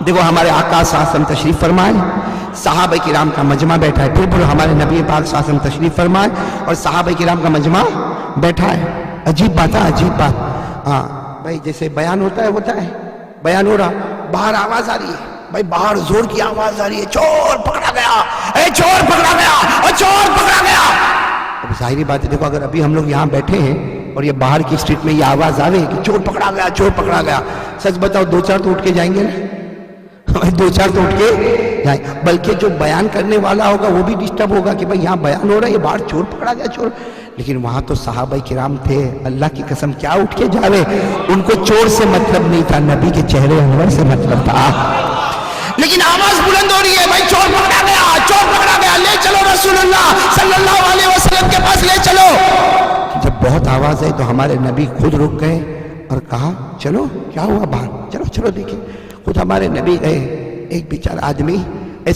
دیکھو ہمارے آقا صلی اللہ علیہ وسلم تشریف فرمائے، صحابہ کرام کا مجمع بیٹھا ہے، پھر ہمارے نبی پاک صلی اللہ علیہ وسلم تشریف فرمائے اور صحابہ کرام کا مجمع بیٹھا ہے۔ عجیب بات ہے، عجیب بات۔ ہاں بھائی جیسے بیان ہوتا ہے، بیان ہو رہا، باہر آواز آ رہی ہے، بھائی باہر زور کی آواز آ رہی ہے، چور پکڑا گیا، اے چور پکڑا گیا، اور چور پکڑا گیا۔ اب ظاہری بات ہے، دیکھو اگر ابھی ہم لوگ یہاں بیٹھے ہیں اور یہ باہر کی اسٹریٹ میں یہ آواز آوے کہ چور پکڑا گیا، چور پکڑا گیا، سچ بتاؤ دو چار تو اٹھ کے جائیں گے نا، دو چار تو اٹھ کے جائیں، بلکہ جو بیان کرنے والا ہوگا وہ بھی ڈسٹرب ہوگا کہ بھائی یہاں بیان ہو رہا ہے، یہ باہر چور پکڑا گیا، چور۔ لیکن وہاں تو صحابہ کرام تھے، اللہ کی قسم کیا اٹھ کے جاوے، ان کو چور سے مطلب نہیں تھا، نبی کے چہرے انور سے مطلب تھا۔ لیکن آواز بلند ہو رہی ہے، بھائی چور پکڑا گیا، چور پکڑا گیا، لے چلو رسول اللہ صلی اللہ علیہ وسلم کے پاس، لے چلو۔ جب بہت آواز ہے تو ہمارے نبی خود رک گئے اور کہا چلو کیا ہوا باہر، چلو چلو دیکھیں۔ خود ہمارے نبی گئے، ایک بیچارہ آدمی،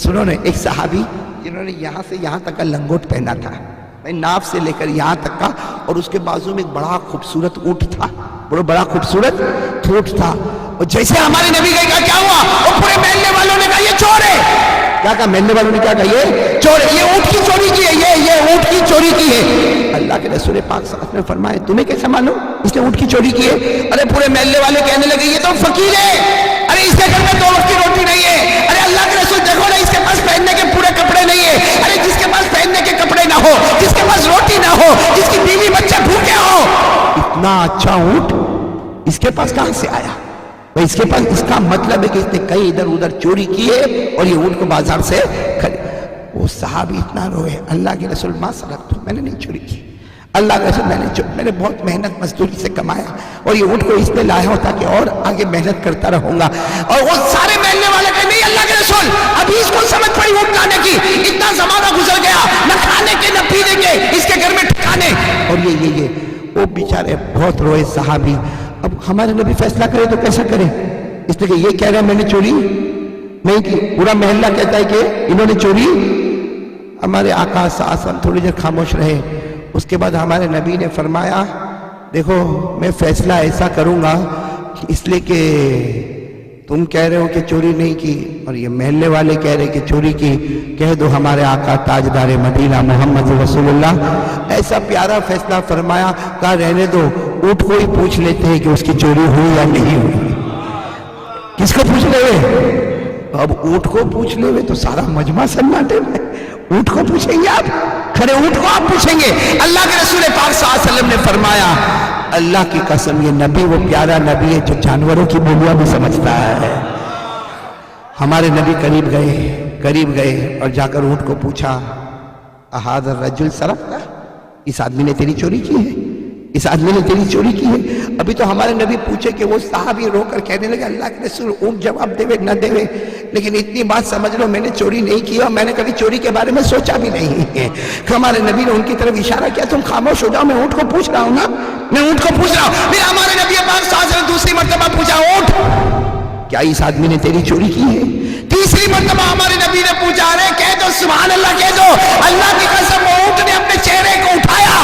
سنو نے ایک صحابی جنہوں نے یہاں سے یہاں تک کا لنگوٹ پہنا تھا، ناف سے لے کر یہاں تک کا، اور اس کے بازو میں ایک بڑا خوبصورت اونٹ تھا، بڑا خوبصورت اونٹ تھا، اور جیسے ہمارے نبی گئے کہا کیا ہوا، اور پورے محلے والوں نے کہا یہ چور ہے۔ کیا کہا محلے والوں نے، کیا کہا یہ چور ہے، یہ اونٹ کی چوری کی ہے، یہ اونٹ کی چوری کی ہے۔ اللہ کے رسول پاک صلی اللہ علیہ وسلم نے فرمایا تمہیں کیسے معلوم اس نے اونٹ کی چوری کی ہے؟ ارے پورے محلے والے کہنے لگے یہ تو فقیر ہے، ارے اس کے گھر میں 2 وقت کی روٹی نہیں ہے، ارے اللہ کے رسول دیکھو نا اس کے پاس پہننے کے پورے کپڑے نہیں ہے، ارے جس کے پاس پہننے کے کپڑے نہ ہو، جس کے پاس روٹی نہ ہو، جس کی بیوی بچہ بھوکے ہو، اتنا اچھا اونٹ اس کے پاس کہاں سے آیا؟ بھئی اس کے پاس، اس کا مطلب ہے کہ اس نے کئی ادھر ادھر چوری کی ہے اور یہ اونٹ کو بازار سے وہ صحابی اتنا روئے، اللہ کے رسول ما سرقت، میں نے نہیں چوری کی، اللہ کے رسول میں نے بہت محنت مزدوری سے کمایا اور یہ اونٹ کو اس پہ لایا ہوتا کہ اور آگے محنت کرتا رہوں گا۔ اور وہ سارے محلے والے کہ نہیں اللہ کے رسول ابھی اس کو سمجھ پڑی اونٹ لانے کی، اتنا زمانہ گزر گیا، نہ کھانے کے نہ پینے کے، اس کے گھر میں ٹھکانے، اور یہ وہ بیچارے بہت روئے صحابی۔ اب ہمارے نبی فیصلہ کرے تو کیسا کرے؟ اس لیے کہ یہ کہہ رہا ہے میں نے چوری نہیں کی، پورا محلہ کہتا ہے کہ انہوں نے چوری۔ ہمارے آقا صلی اللہ علیہ وسلم تھوڑی دیر خاموش رہے، اس کے بعد ہمارے نبی نے فرمایا دیکھو میں فیصلہ ایسا کروں گا، اس لیے کہ تم کہہ رہے ہو کہ چوری نہیں کی اور یہ محلے والے کہہ رہے کہ چوری کی، کہہ دو ہمارے آقا تاجدار مدینہ محمد رسول اللہ ایسا پیارا فیصلہ فرمایا، کہا رہنے دو، اونٹ کو ہی پوچھ لیتے ہیں کہ اس کی چوری ہوئی یا نہیں ہوئی۔ کس کو پوچھ لے ہوئے؟ اب اونٹ کو پوچھ لے ہوئے تو سارا مجمع سناٹے میں، اونٹ کو پوچھیں گے آپ، کھڑے اونٹ کو آپ پوچھیں گے؟ اللہ کے رسول پاک صلی اللہ علیہ وسلم نے فرمایا اللہ کی قسم یہ نبی وہ پیارا نبی ہے جو جانوروں کی بولیاں بھی سمجھتا ہے۔ ہمارے نبی قریب گئے اور جا کر اونٹ کو پوچھا احاذ الرجل سرقتا، اس آدمی نے تیری چوری کی ہے، اس آدمی نے تیری چوری کی ہے۔ ابھی تو ہمارے نبی پوچھے کہ وہ صحابی رو کر کہنے لگے اللہ کے رسول اونٹ جواب دے نہ دے، لیکن اتنی بات سمجھ لو میں نے چوری نہیں کی اور میں نے کبھی چوری کے بارے میں سوچا بھی نہیں ہے۔ ہمارے نبی نے ان کی طرف اشارہ کیا تم خاموش ہو جاؤ، میں اونٹ کو پوچھ رہا ہوں نا، میں اونٹ کو پوچھ رہا ہوں۔ پھر ہمارے نبی پاک صلی اللہ علیہ وسلم دوسری مرتبہ پوچھا اونٹ کیا اس آدمی نے تیری چوری کی ہے؟ تیسری مرتبہ ہمارے نبی نے پوچھا، ارے کہہ دو سبحان اللہ، کہہ دو اللہ کی قسم وہ اونٹ نے اپنے چہرے کو اٹھایا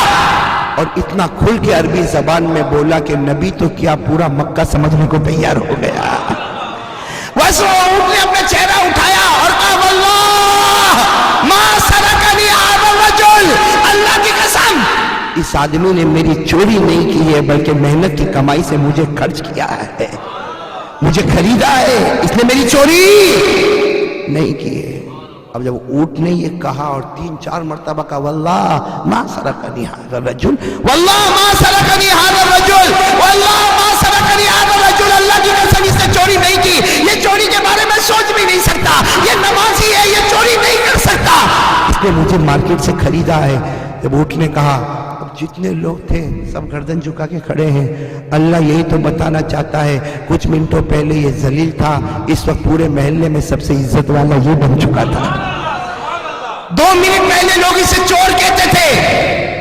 اور اتنا کھل کے عربی زبان میں بولا کہ نبی تو کیا پورا مکہ سمجھنے کو تیار ہو گیا۔ بس وہ اونٹ نے اپنا چہرہ اٹھایا اور کہا واللہ ما سرقنی ھذا الرجل، اللہ کی قسم اس آدمی نے میری چوری نہیں کی ہے بلکہ محنت کی کمائی سے مجھے خرچ کیا ہے، مجھے خریدا ہے، اس نے میری چوری نہیں کی ہے۔ اب جب اونٹ نے یہ کہا اور 3-4 مرتبہ کہا واللہ ما سرقنی ھذا الرجل، واللہ ما سرقنی ھذا الرجل، واللہ ما سرقنی ھذا الرجل، اللہ کی قسم اس نے چوری نہیں کی، یہ چوری کے بارے میں سوچ بھی نہیں سکتا، یہ نمازی ہے، یہ چوری نہیں کر سکتا، اس نے مجھے مارکیٹ سے خریدا ہے۔ جب اونٹ نے کہا، اب جتنے لوگ تھے سب گردن جھکا کے کھڑے ہیں، اللہ یہی تو بتانا چاہتا ہے کچھ منٹوں پہلے یہ ذلیل تھا، اس وقت پورے محلے میں سب سے عزت والا یہ بن چکا تھا۔ 2 منٹ پہلے لوگ اسے چور کہتے تھے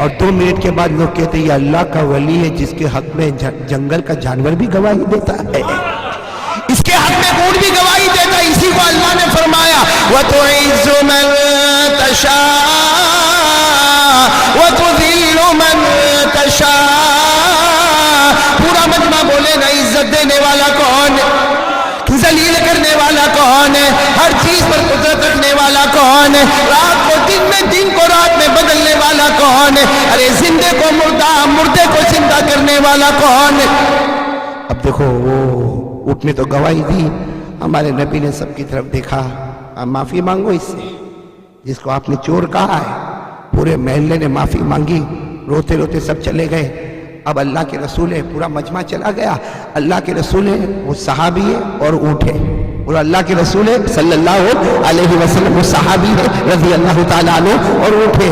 اور 2 منٹ کے بعد لوگ کہتے یہ اللہ کا ولی ہے جس کے حق میں جنگل کا جانور بھی گواہی دیتا ہے، اس کے حق میں اونٹ بھی گواہی دیتا ہے۔ اسی کو اللہ نے فرمایا وَتُعِزُّ مَن تَشَاءُ وَتُذِلُّ مَن تَشَاءُ، پورا مجمع بولے نا عزت دینے والا کون، ذلیل کرنے کرنے والا کون ہے؟ ہر چیز پر قدرت رکھنے والا کون ہے؟ رات کو دن میں، دن کو رات میں بدلنے والا کون ہے؟ ارے زندے کو مردہ، مردے کو زندہ کرنے والا کون ہے؟ اب دیکھو وہ اونٹ نے تو گواہی دی، ہمارے نبی نے سب کی طرف دیکھا، آپ معافی مانگو اس سے جس کو آپ نے چور کہا ہے۔ پورے محلے نے معافی مانگی، روتے روتے سب چلے گئے۔ اب اللہ کے رسول ہے، پورا مجمع چلا گیا، اللہ کے رسول ہے، وہ صحابی ہے اور اونٹ ہے، پورا اللہ کے رسول ہے صلی اللہ علیہ وسلم، وہ صحابی ہے رضی اللہ تعالیٰ عنہ اور اونٹ ہے۔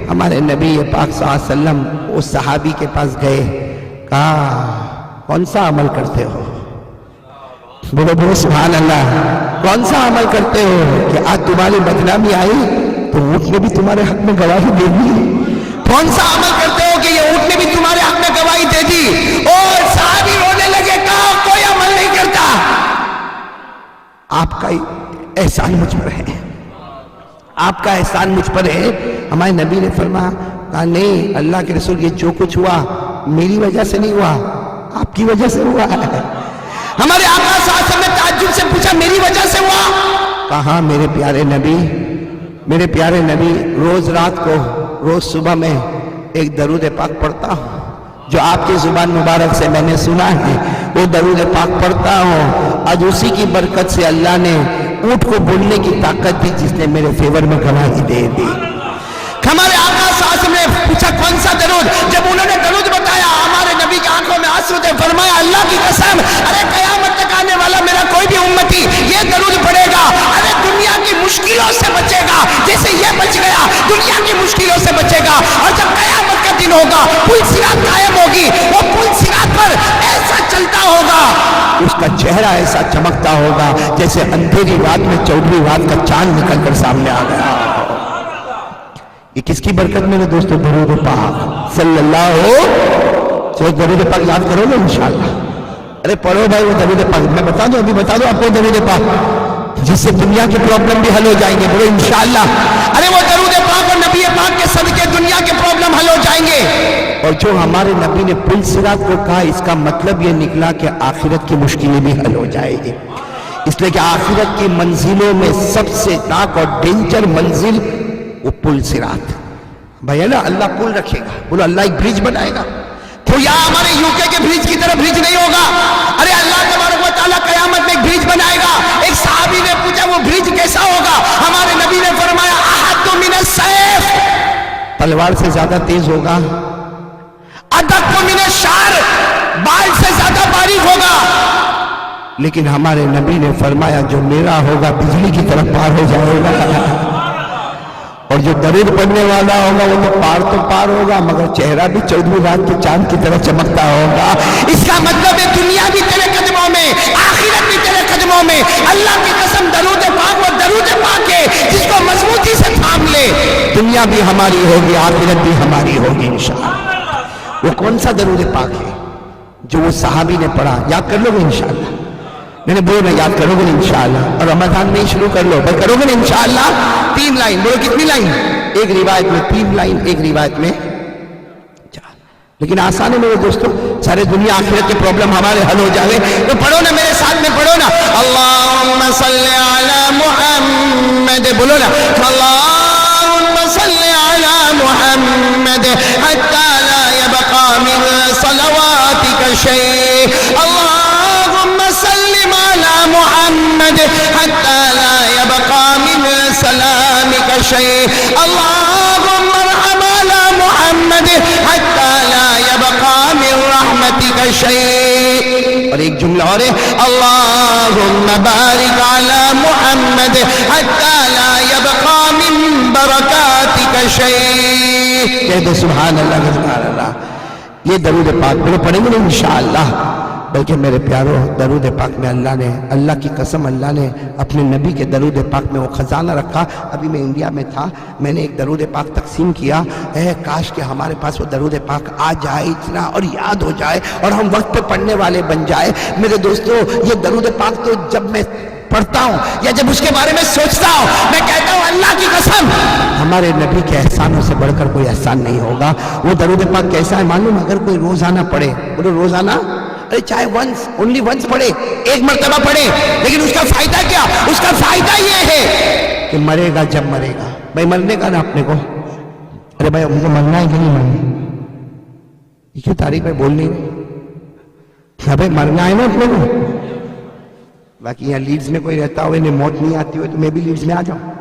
ہمارے نبی پاک صلی اللہ علیہ وسلم اس صحابی کے پاس گئے، کہا کون سا عمل کرتے ہو؟ بولو بولو سبحان اللہ، کون سا عمل کرتے ہو کہ آج تمہاری بدنامی آئی تو اونٹ نے بھی تمہارے حق میں گواہی دے دی؟ کون سا عمل کرتے ہو کہ یہ اونٹ نے بھی تمہارے حق میں گواہی دے دی؟ اور صحابی رونے لگے، کہا کوئی عمل نہیں کرتا، آپ کا احسان مجھ پر ہے، آپ کا احسان مجھ پر ہے۔ ہمارے نبی نے فرمایا، کہا نہیں اللہ کے رسول، یہ جو کچھ ہوا میری وجہ سے نہیں ہوا، آپ کی وجہ سے ہوا ہے۔ ہمارے آقا صلی اللہ علیہ وسلم نے تعجب سے پوچھا، میری وجہ سے ہوا؟ کہا میرے پیارے نبی، میرے پیارے نبی، روز رات کو، روز صبح میں ایک درود پاک پڑھتا ہوں، جو آپ کی زبان مبارک سے میں نے سنا ہے، وہ درود پاک پڑھتا ہوں، آج اسی کی برکت سے اللہ نے اونٹ کو بولنے کی طاقت دی، جس نے میرے فیور میں گواہی دے دی۔ ہمارے آقا صلی اللہ علیہ وسلم نے پوچھا کون سا درود؟ جب انہوں نے درود بتایا، ہمارے نبی کی آنکھوں میں آنسو تھے، فرمایا اللہ کی قسم، ارے قیامت تک آنے والا میرا کوئی بھی امتی یہ درود پڑھے گا، ارے دنیا کی مشکلوں سے بچے گا، جیسے یہ بچ گیا دنیا کی مشکلوں سے بچے گا۔ اور جب قیامت کا دن ہوگا، پل صراط قائم ہوگی، وہ پل صراط پر ایسا چلتا ہوگا، اس کا چہرہ ایسا چمکتا ہوگا جیسے اندھیری رات میں 14ویں رات کا چاند نکل کر سامنے آ گیا۔ یہ کس کی برکت میرے دوستو؟ درود پاک صلی اللہ۔ چلو درود پاک یاد کرو گے انشاءاللہ؟ ارے پڑھو بھائی وہ درود پاک، میں بتا دوں، ابھی بتا دوں آپ کو درود پاک، جس سے دنیا کے پرابلم بھی حل ہو جائیں گے، بولو انشاءاللہ۔ ارے وہ درود پاک اور نبی پاک کے صدقے دنیا کے پرابلم حل ہو جائیں گے۔ اور جو ہمارے نبی نے پل صراط کو کہا، اس کا مطلب یہ نکلا کہ آخرت کی مشکلیں بھی حل ہو جائیں گی، اس لیے کہ آخرت کی منزلوں میں سب سے ناک اور ڈینجر منزل وہ پل صراط۔ بھائی نا اللہ پل رکھے گا، بولو اللہ ایک برج بنائے گا، تو یہاں ہمارے یوکے کے برج کی طرح برج نہیں ہوگا، ارے اللہ تبارک و تعالیٰ قیامت میں ایک برج بنائے گا۔ ایک صحابی نے پوچھا وہ برج کیسا ہوگا؟ ہمارے نبی نے فرمایا احد من السیف، تلوار سے زیادہ تیز ہوگا، ادق من الشعر، بال سے زیادہ باریک ہوگا، لیکن ہمارے نبی نے فرمایا جو میرا ہوگا بجلی کی طرف پار ہو جائے گا، اور جو درود پڑھنے والا ہوگا وہ تو پار ہوگا، مگر چہرہ بھی 14ویں رات کے چاند کی طرح چمکتا ہوگا۔ اس کا مطلب ہے دنیا بھی تیرے قدموں میں، آخرت بھی تیرے قدموں میں۔ اللہ کی قسم درود پاک وہ درود پاک ہے جس کو مضبوطی سے تھام لے، دنیا بھی ہماری ہوگی، آخرت بھی ہماری ہوگی انشاءاللہ۔ وہ کون سا درود پاک ہے جو وہ صحابی نے پڑھا؟ یاد کر لو گے انشاءاللہ؟ میں نے بولے یاد کرو گے انشاءاللہ، اور رمضان میں ہی شروع کر لو بھائی، کرو گے انشاءاللہ؟ 3 لائن بولو، کتنی لائن؟ ایک روایت میں 3 لائن، ایک روایت میں 4، لیکن آسان ہے میرے دوستو، سارے دنیا آخرت کے پرابلم ہمارے حل ہو جائے تو پڑھو نا میرے ساتھ میں، پڑھو نا اللہم صلی علی محمد، بولو نا اللہم صلی علی محمد حتی لا یبقى من صلواتک شیء، اللہم سلم علی محمد حتی لا یبقى من سلامک شیء، اللہم ارحم علی محمد حتی لا یبقى من رحمتک شیء۔ اور ایک جملہ اور ہے اللہم بارک علی محمد حتی لا یبقى من برکاتک شیء۔ کہہ دو سبحان اللہ، سبحان اللہ۔ یہ درود پاک بولو پڑھیں گے انشاءاللہ۔ بلکہ میرے پیارو درود پاک میں اللہ نے، اللہ کی قسم اللہ نے اپنے نبی کے درود پاک میں وہ خزانہ رکھا۔ ابھی میں انڈیا میں تھا، میں نے ایک درود پاک تقسیم کیا، کاش کہ ہمارے پاس وہ درود پاک آ جائے اتنا، اور یاد ہو جائے، اور ہم وقت پہ پڑھنے والے بن جائے۔ میرے دوستو یہ درود پاک تو جب میں پڑھتا ہوں یا جب اس کے بارے میں سوچتا ہوں، میں کہتا ہوں اللہ کی قسم ہمارے نبی کے احسانوں سے بڑھ کر کوئی احسان نہیں ہوگا۔ وہ درود پاک کیسا ہے معلوم؟ اگر کوئی روزانہ پڑھے، بولو روزانہ، ارے چاہے ونس، اونلی ونس پڑھے، ایک مرتبہ پڑھے، لیکن اس کا فائدہ کیا؟ اس کا فائدہ یہ ہے کہ مرے گا جب مرے گا۔ بھائی مرنے کا نا اپنے کو، ارے بھائی مجھے مرنا ہے کہ نہیں مرنا؟ یہ کیوں تاریخ میں بول نہیں رہے؟ بھائی مرنا ہے نا اپنے کو۔ باقی یہاں لیڈز میں کوئی رہتا ہوئے انہیں موت نہیں آتی ہوئے تو میں بھی لیڈز میں آ جاؤں۔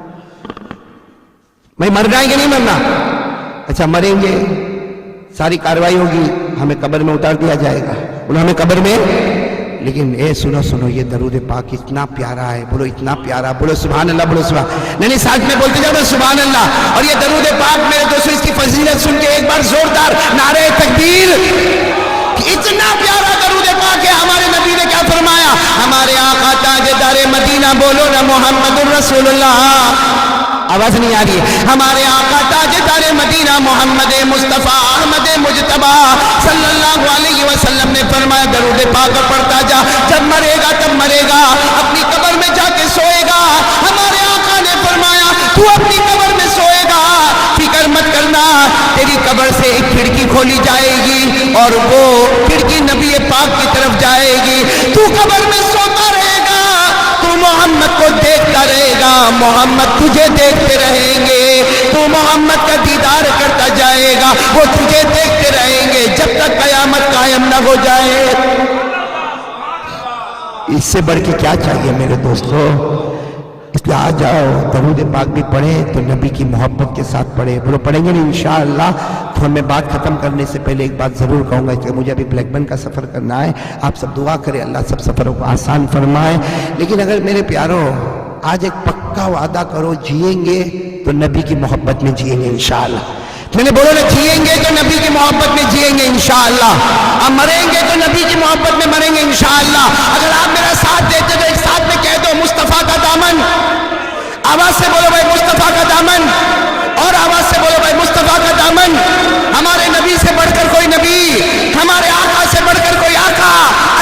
بھائی مرنا ہے کہ نہیں مرنا؟ اچھا مریں گے، ساری کاروائی ہوگی، ہمیں قبر میں اتار دیا جائے گا، بولو ہمیں قبر میں۔ لیکن اے سنو یہ درود پاک اتنا پیارا ہے، بولو اتنا پیارا، بولو سبحان اللہ، بولو سبحان، نہیں ساتھ میں بولتے جاؤ سبحان اللہ۔ اور یہ درود پاک میرے دوستو، اس کی فضیلت سن کے ایک بار زوردار نعرہ تکبیر۔ اتنا پیارا درود پاک ہے، ہمارے نبی نے کیا فرمایا؟ ہمارے آقا تاجدار مدینہ، بولو نا محمد الرسول اللہ، آواز نہیں آ رہی ہے، ہمارے آقا تاجدار مدینہ محمد مصطفیٰ احمد مجتبیٰ صلی اللہ علیہ وسلم نے فرمایا درود پاک پڑھتا جا، جب مرے گا تب مرے گا، اپنی قبر میں جا کے سوئے گا۔ ہمارے آقا نے فرمایا تو اپنی قبر میں سوئے گا، فکر مت کرنا، تیری قبر سے ایک کھڑکی کھولی جائے گی اور وہ کھڑکی نبی پاک کی طرف جائے گی، تو قبر میں سوتا رہے گا، تو محمد کو دیکھتا رہے گا، محمد تجھے دیکھتے رہیں گے، تو محمد کا دیدار کرتا جائے گا، وہ تجھے دیکھتے رہیں گے جب تک قیامت قائم نہ ہو جائے۔ اس سے بڑھ کے کیا چاہیے میرے دوستو؟ اس لیے آ جاؤ، درود پاک بھی پڑھیں تو نبی کی محبت کے ساتھ پڑھیں، بولو پڑھیں گے نہیں انشاءاللہ۔ تو میں بات ختم کرنے سے پہلے ایک بات ضرور کہوں گا کہ مجھے ابھی بلیک بن کا سفر کرنا ہے، آپ سب دعا کریں اللہ سب سفروں کو آسان فرمائے۔ لیکن اگر میرے پیارو آج ایک پکا وعدہ کرو، جئیں گے تو نبی کی محبت میں جئیں گے انشاءاللہ۔ میں نے بولو نا، جئیں گے تو نبی کی محبت میں جئیں گے انشاءاللہ، اب مریں گے تو نبی کی محبت میں مریں گے انشاءاللہ۔ اگر آپ میرا ساتھ دیتے تو ایک ساتھ میں کہہ دو مصطفیٰ کا دامن، آواز سے بولو بھائی مصطفیٰ کا دامن، اور آواز سے بولو بھائی مصطفیٰ کا دامن۔ ہمارے نبی سے بڑھ کر کوئی نبی، ہمارے آقا سے بڑھ کر کوئی آقا،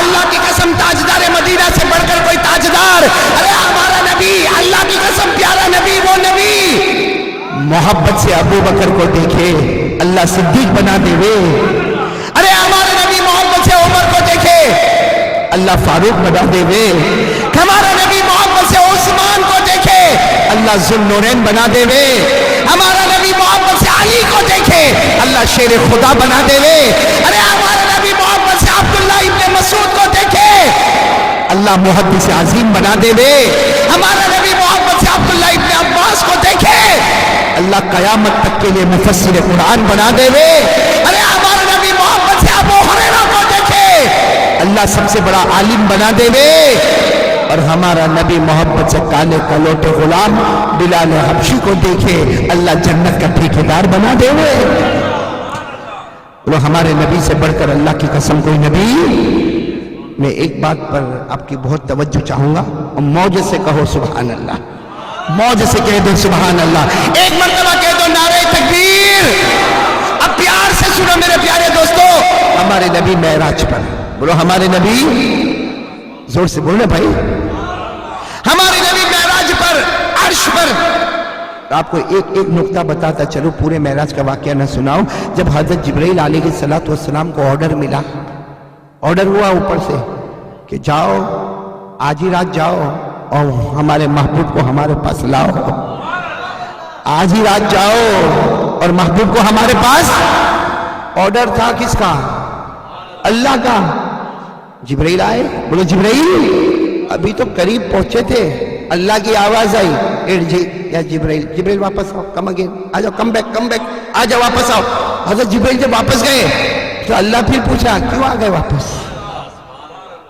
اللہ کی قسم تاجدار مدینہ سے بڑھ کر کوئی تاجدار، ارے ہمارا نبی، اللہ کی قسم پیارا نبی، وہ نبی محبت سے ابو بکر کو دیکھے اللہ صدیق بنا دے وے، ارے ہمارے نبی محبت سے عمر کو دیکھے اللہ فاروق بنا دے وے، ہمارا نبی محبت سے عثمان کو دیکھے اللہ ذوالنورین بنا دے وے، ہمارا نبی محبت سے علی کو دیکھے اللہ شیر خدا بنا دے وے، ارے ہمارا نبی محبت سے عبداللہ ابن مسعود کو دیکھے اللہ محدث عظیم بنا دے وے، ہمارا نبی محبت سے عبداللہ ابن عباس کو دیکھے اللہ قیامت تک کے لیے مفسر قرآن بنا دے وے، ارے ہمارا نبی محبت سے ابو ہریرہ کو دیکھے اللہ سب سے بڑا عالم بنا دے وے، اور ہمارا نبی محبت سے کالے کلوٹے غلام بلال حبشی کو دیکھے اللہ جنت کا ٹھیکیدار بنا دے وے۔ وہ ہمارے نبی سے بڑھ کر اللہ کی قسم کوئی نبی۔ میں ایک بات پر آپ کی بہت توجہ چاہوں گا، اور موج سے کہو سبحان اللہ، موج سے کہہ دو سبحان اللہ، ایک مرتبہ کہہ دو نعرہ تکبیر۔ اب پیار سے سنو میرے پیارے دوستو، ہمارے نبی معراج پر، بولو ہمارے نبی، زور سے بولنے بھائی، ہمارے نبی معراج پر، عرش پر۔ آپ کو ایک نقطہ بتاتا چلو، پورے معراج کا واقعہ نہ سناؤ۔ جب حضرت جبرائیل علیہ السلام کو آرڈر ملا، آرڈر ہوا اوپر سے کہ جاؤ آج ہی رات جاؤ اور ہمارے محبوب کو ہمارے پاس لاؤ، آج ہی رات جاؤ اور محبوب کو ہمارے پاس۔ آرڈر تھا کس کا؟ اللہ کا۔ جبرائیل آئے، بولو جبرائیل، ابھی تو قریب پہنچے تھے، اللہ کی آواز آئی، ارجع یا جبرائیل، جبرائیل واپس آؤ، کم اگین، آ جاؤ، کم بیک، آ جاؤ واپس آؤ۔ حضرت جبرائیل جب واپس گئے تو اللہ پھر پوچھا کیوں آ گئے واپس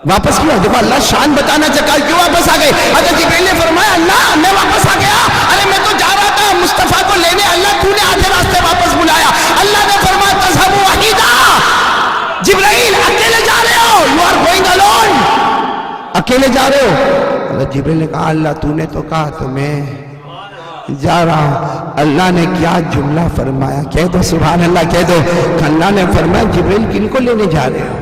کیوں؟ دیکھو اللہ شان بتانا چاہتا، کیوں واپس آ گئے؟ حضرت جبرائیل نے فرمایا اللہ میں واپس آ گیا، ارے میں تو جا رہا تھا مصطفیٰ کو لینے، اللہ تو نے آدھے راستے واپس بلایا۔ اللہ نے فرمایا تذهب وحیدا، جبرائیل اکیلے جا رہے ہو، یو آر گوئنگ الون، اکیلے جا رہے ہو۔ حضرت جبرائیل نے کہا اللہ تو نے تو کہا تو میں جا رہا ہوں۔ اللہ نے کیا جملہ فرمایا، کہہ دو سبحان اللہ، کہہ دو۔ اللہ نے فرمایا جبرائیل کن کو لینے جا رہے ہو،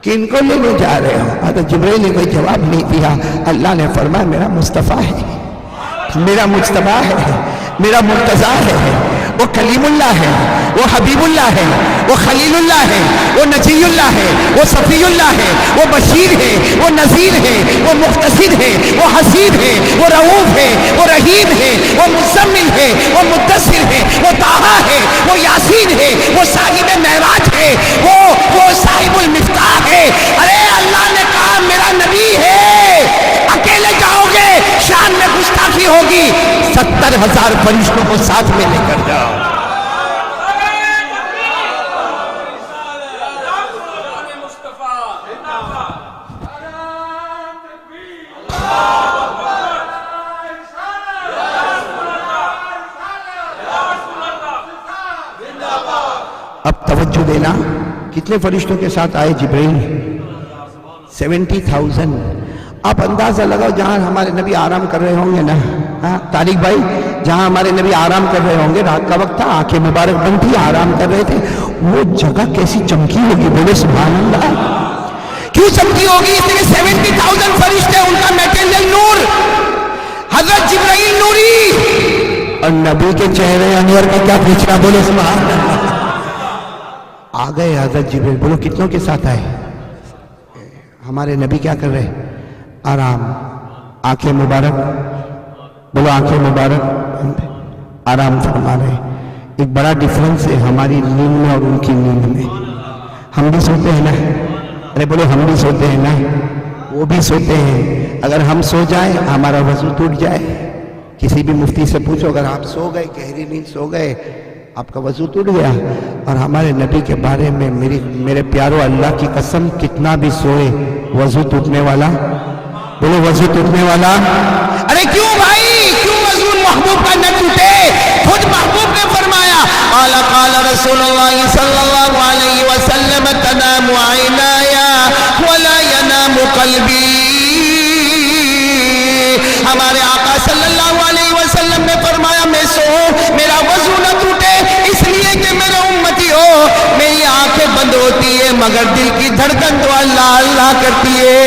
کن کو لینے جا رہے ہو؟ حضرت جبرائیل نے کوئی جواب نہیں دیا۔ اللہ نے فرمایا میرا مصطفیٰ ہے، میرا مجتبیٰ ہے، میرا مرتضیٰ ہے، وہ کلیم اللہ ہے، وہ حبیب اللہ ہے، وہ خلیل اللہ ہے، وہ نجی اللہ ہے، وہ صفی اللہ ہے، وہ بشیر ہے، وہ نذیر ہے، وہ مختصر ہے، وہ حسیب ہے، وہ رؤوف ہے، وہ رحیم ہے، وہ مزمل ہے، وہ مدثر ہے، وہ طٰہٰ ہے، وہ یاسین ہے، وہ صاحب معراج ہے، وہ صاحب المفتاح ہے۔ ارے اللہ نے کہا میرا نبی ہے، اکیلے جاؤ گے شان میں گستاخی ہوگی، 70,000 فرشتوں کو ساتھ میں لے کر جاؤ۔ اب توجہ دینا، کتنے فرشتوں کے ساتھ آئے جبرائیل؟ 70,000۔ آپ اندازہ لگاؤ جہاں ہمارے نبی آرام کر رہے ہوں گے نا، طارق بھائی، جہاں ہمارے نبی آرام کر رہے ہوں گے، رات کا وقت تھا، آنکھیں مبارک بند تھی، آرام کر رہے تھے، وہ جگہ کیسی چمکی ہوگی؟ بولے سبحان اللہ۔ کیوں چمکی ہوگی؟ اس لیے 70,000 فرشتے، ان کا میٹیریل نور، حضرت جبرائیل نوری، اور نبی کے چہرے انور کا کیا پوچھنا؟ بولے سبحان اللہ۔ آ گئے حضرت جبرائیل، بولو کتنوں کے ساتھ آئے؟ ہمارے نبی کیا کر رہے؟ آرام، آنکھیں مبارک، بولو آنکھیں مبارک، آرام فرما رہے۔ ایک بڑا ڈیفرنس ہے ہماری نیند میں اور ان کی نیند میں۔ ہم بھی سوتے ہیں نا، ارے بولو ہم بھی سوتے ہیں نا، وہ بھی سوتے ہیں۔ اگر ہم سو جائیں، ہمارا وضو ٹوٹ جائے، کسی بھی مفتی سے پوچھو، اگر آپ سو گئے، گہری نیند سو گئے، آپ کا وضو ٹوٹ گیا۔ اور ہمارے نبی کے بارے میں میرے پیارو، اللہ کی قسم، کتنا بھی سوئے وضو ٹوٹنے والا، بولو وضو ٹوٹنے والا۔ ارے کیوں بھائی، کیوں وضو محبوب کا نہ ٹوٹے؟ خود محبوب نے فرمایا، قال قال رسول اللہ صلی اللہ علیہ وسلم، تنام عینایا ولا ینام قلبی۔ ہمارے آقا صلی اللہ علیہ وسلم نے فرمایا، میں سوؤں، میرا وضو نہ ٹوٹے، اس لیے کہ میرے امتی ہو، میری آنکھیں بند ہوتی ہے مگر دل کی دھڑکن تو اللہ اللہ کرتی ہے،